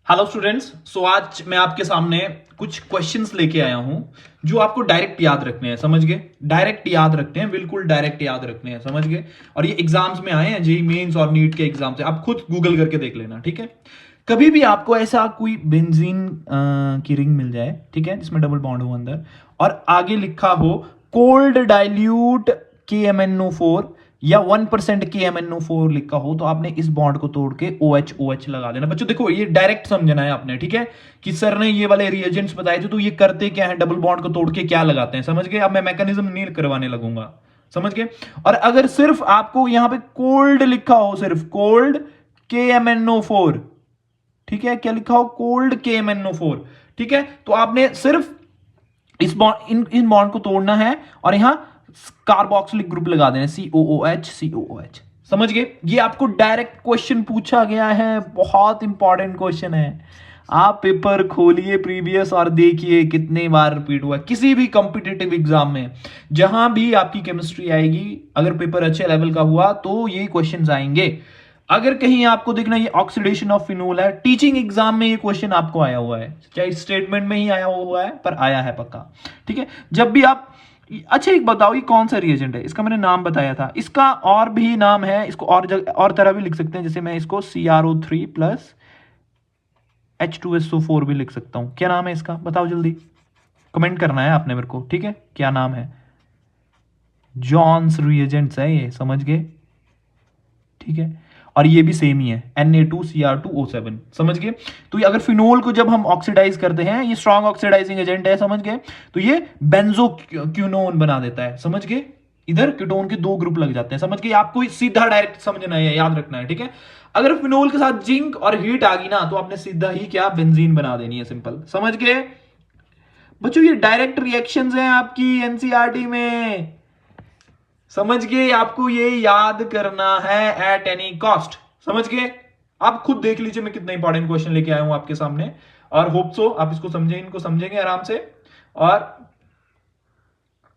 Hello students. सो आज मैं आपके सामने कुछ क्वेश्चंस लेके आया हूं जो आपको डायरेक्ट याद रखने हैं। समझ गए? डायरेक्ट याद रखने हैं, बिल्कुल डायरेक्ट याद रखने हैं। समझ गए? और ये एग्जाम्स में आए हैं, जेईई मेंस और नीट के एग्जाम से। आप खुद गूगल करके देख लेना, ठीक है? कभी भी आपको ऐसा कोई बेंजीन की रिंग मिल जाए, ठीक है, जिसमें डबल बॉन्ड हो अंदर और आगे लिखा हो कोल्ड डाइल्यूट KMnO4 या 1% KMnO4 लिखा हो, तो आपने इस बॉन्ड को तोड़ के OH लगा देना। बच्चों देखो, ये डायरेक्ट समझना है आपने, ठीक है? कि सर ने ये वाले रिएजेंट्स बताए थे, तो ये करते क्या है, डबल बॉन्ड को तोड़ के क्या लगाते हैं। समझ गए? अब मैं मैकेनिज्म नहीं करवाने लगूंगा। समझ गए? और अगर सिर्फ आपको यहां पे कोल्ड लिखा हो, सिर्फ कोल्ड KMnO4, ठीक है, क्या लिखा हो, कोल्ड KMnO4, ठीक है, तो आपने सिर्फ इस बॉन्ड इन बॉन्ड को तोड़ना है और यहां कार्बोक्सिलिक ग्रुप लगा देना, COOH। समझ गए? ये आपको डायरेक्ट क्वेश्चन पूछा गया है, बहुत इंपॉर्टेंट क्वेश्चन है। आप पेपर खोलिए प्रीवियस और देखिए कितने बार रिपीट हुआ है किसी भी कॉम्पिटिटिव एग्जाम में। जहां भी आपकी केमिस्ट्री आएगी, अगर पेपर अच्छे लेवल का हुआ तो ये क्वेश्चन आएंगे। अगर कहीं आपको देखना ये ऑक्सीडेशन ऑफ फिनोल है, टीचिंग एग्जाम में ये क्वेश्चन आपको आया हुआ है, चाहे स्टेटमेंट में ही आया हुआ है पर आया है पक्का, ठीक है? जब भी आप, अच्छा एक बताओ, ये कौन सा रिएजेंट है? इसका मैंने नाम बताया था, इसका और भी नाम है, इसको और तरह भी लिख सकते हैं। जैसे मैं इसको CrO3 प्लस H2SO4 भी लिख सकता हूं। क्या नाम है इसका, बताओ जल्दी, कमेंट करना है आपने मेरे को, ठीक है? क्या नाम है? जॉन्स रिएजेंट्स है ये, समझ गए? ठीक है, और ये भी सेम ही है, Na2Cr2O7। समझ गए? तो ये अगर फिनोल को जब हम ऑक्सीडाइज करते हैं, ये स्ट्रॉन्ग ऑक्सीडाइजिंग एजेंट है, समझ गए? तो ये बेंजोक्विनोन बना देता है। समझ गए? इधर कीटोन के दो ग्रुप लग जाते हैं। समझ गए? आपको सीधा डायरेक्ट समझना है, याद रखना है, ठीक है? अगर फिनोल के साथ जिंक और हीट आ गई ना, तो आपने सीधा ही क्या, बेंजीन बना देनी है, सिंपल। समझ गए बच्चों? ये डायरेक्ट रिएक्शंस हैं आपकी एनसीईआरटी में। समझ गए? आपको ये याद करना है एट एनी कॉस्ट। समझ गए? आप खुद देख लीजिए मैं कितना इंपॉर्टेंट क्वेश्चन लेके आया हूं आपके सामने, और होप सो आप इसको समझें, इनको समझेंगे आराम से, और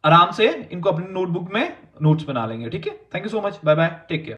आराम से इनको अपनी नोटबुक में नोट्स बना लेंगे। ठीक है? Thank you so much, bye bye, take care.